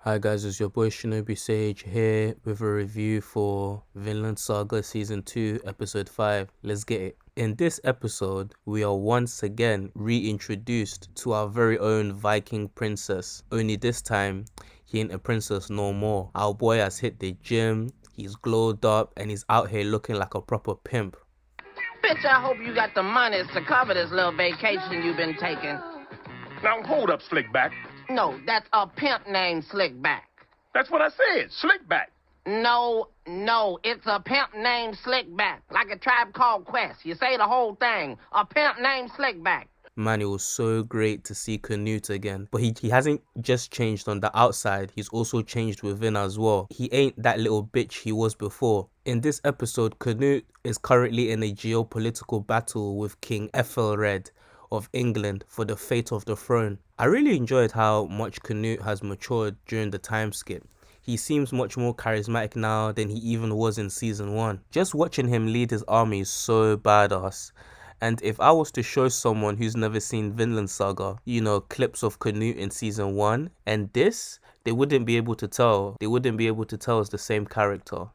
Hi guys, it's your boy Shinobi Sage here with a review for Vinland Saga Season 2, Episode 5. Let's get it. In this episode, we are once again reintroduced to our very own Viking princess. Only this time, he ain't a princess no more. Our boy has hit the gym, he's glowed up, and he's out here looking like a proper pimp. Bitch, I hope you got the money to cover this little vacation you've been taking. Now, hold up, Slickback. No, that's a pimp named Slickback. That's what I said, Slickback. No, it's a pimp named Slickback. Like a Tribe Called Quest. You say the whole thing. A pimp named Slickback. Man, it was so great to see CANUTE again. But he hasn't just changed on the outside, he's also changed within as well. He ain't that little bitch he was before. In this episode, CANUTE is currently in a geopolitical battle with King Ethelred of England for the fate of the throne. I really enjoyed how much CANUTE has matured during the time skip. He seems much more charismatic now than he even was in season 1. Just watching him lead his army is so badass. And if I was to show someone who's never seen Vinland Saga, you know, clips of CANUTE in season 1 and this, they wouldn't be able to tell. They wouldn't be able to tell it's the same character.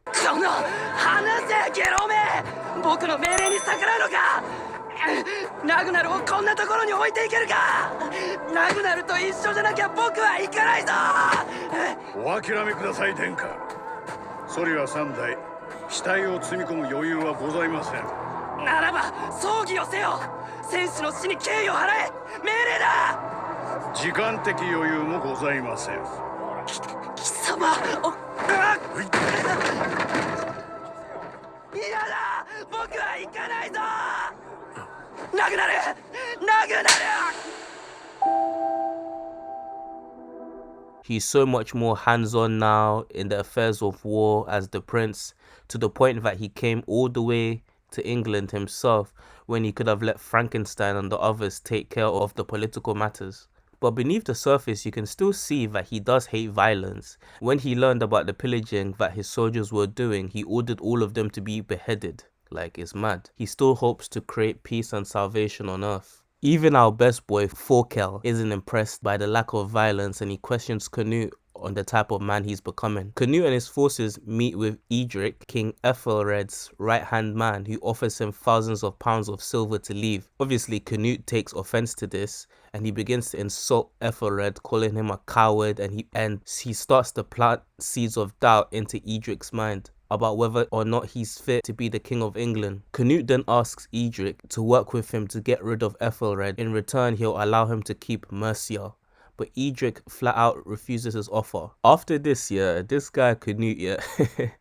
He's so much more hands-on now in the affairs of war as the prince, to the point that he came all the way to England himself when he could have let Frankenstein and the others take care of the political matters. But beneath the surface, you can still see that he does hate violence. When he learned about the pillaging that his soldiers were doing, he ordered all of them to be beheaded. Like, it's mad. He still hopes to create peace and salvation on Earth. Even our best boy, Forkel, isn't impressed by the lack of violence, and he questions CANUTE on the type of man he's becoming. CANUTE and his forces meet with Edric, King Ethelred's right-hand man, who offers him thousands of pounds of silver to leave. Obviously, CANUTE takes offense to this, and he begins to insult Ethelred, calling him a coward, and he starts to plant seeds of doubt into Edric's mind about whether or not he's fit to be the King of England. CANUTE then asks Edric to work with him to get rid of Ethelred. In return, he'll allow him to keep Mercia. But Edric flat out refuses his offer. After this, this guy CANUTE,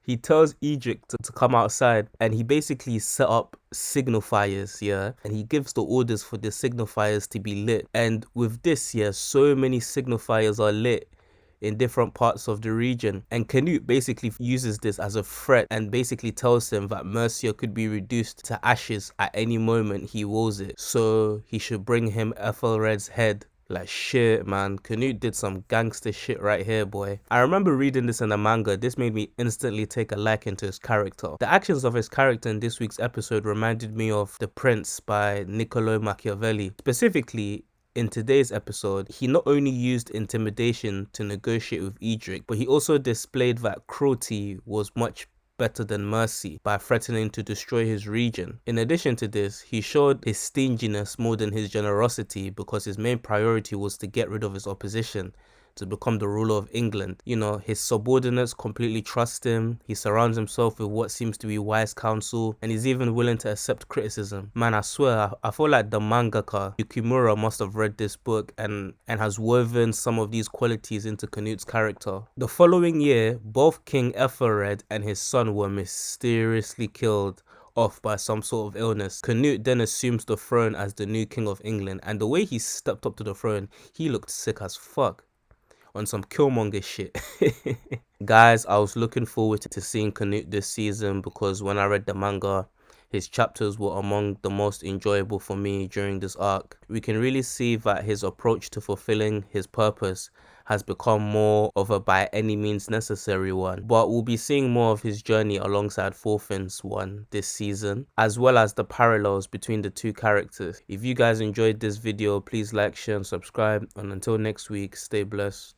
he tells Edric to come outside, and he basically set up signifiers, and he gives the orders for the signifiers to be lit. And with this, so many signifiers are lit in different parts of the region, and CANUTE basically uses this as a threat and basically tells him that Mercia could be reduced to ashes at any moment he wills it, so he should bring him Ethelred's head. Like, shit, man, CANUTE did some gangster shit right here, boy. I remember reading this in the manga. This made me instantly take a liking to his character. The actions of his character in this week's episode reminded me of The Prince by Niccolo Machiavelli. Specifically, in today's episode, he not only used intimidation to negotiate with Edric, but he also displayed that cruelty was much better than mercy by threatening to destroy his region. In addition to this, he showed his stinginess more than his generosity, because his main priority was to get rid of his opposition to become the ruler of England. You know, his subordinates completely trust him, he surrounds himself with what seems to be wise counsel, and he's even willing to accept criticism. Man, I swear, I feel like the mangaka Yukimura must have read this book and has woven some of these qualities into CANUTE's character. The following year, both King Ethelred and his son were mysteriously killed off by some sort of illness. CANUTE then assumes the throne as the new King of England, and the way he stepped up to the throne, he looked sick as fuck. On some Killmonger shit. Guys, I was looking forward to seeing CANUTE this season, because when I read the manga, his chapters were among the most enjoyable for me during this arc. We can really see that his approach to fulfilling his purpose has become more of a by any means necessary one, but we'll be seeing more of his journey alongside Thorfinn's one this season, as well as the parallels between the two characters. If you guys enjoyed this video, please like, share and subscribe, and until next week, stay blessed.